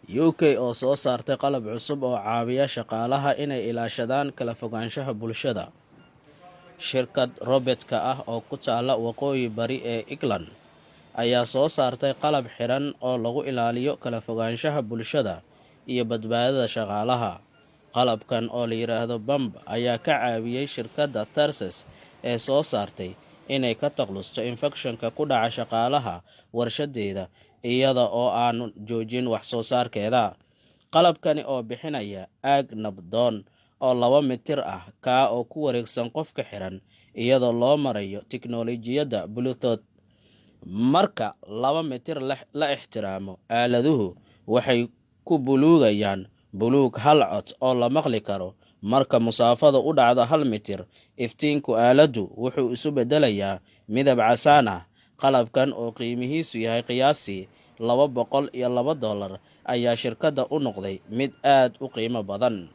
UK oo soo saartay qalab cusub oo caawiya shaqaalaha inay ilaashadaan kala fogaanshaha bulshada. Shirkad robotka ah oo ku taala waqooyi bari ee England ayaa soo saartay qalab xiran oo lagu ilaaliyo kala fogaanshaha bulshada iyo badbaadada shaqaalaha. Qalabkan oo la yiraahdo BAMP ayaa ka caawiyay shirkadda Tarsus ee soo saartay inay ka takhalusto infekshanka ku dhaca shaqaalaha warshadeeda iyada oo aan joojin wax soo saarkeeda. Qalabkani oo bixinaya aag nabdoon oo 2 mitir ah oo ku wareegsan qofka xiran iyadoo loo marayo tiknoolajiyadda Bluetooth. Marka 2 mitir la ixtiraamo, aaladuhu waxay ku buluugayaan buluug hal cod oo la maqli karo. Marka musaafadu u dhacdo 1 mitir, iftiinku aaladdu wuxuu isu beddelayaa midab casaan ah. Qalabkan oo qiimihiisu yahay qiyaastii $202 ayaa shirkadda u noqday mid aad u qiimo badan.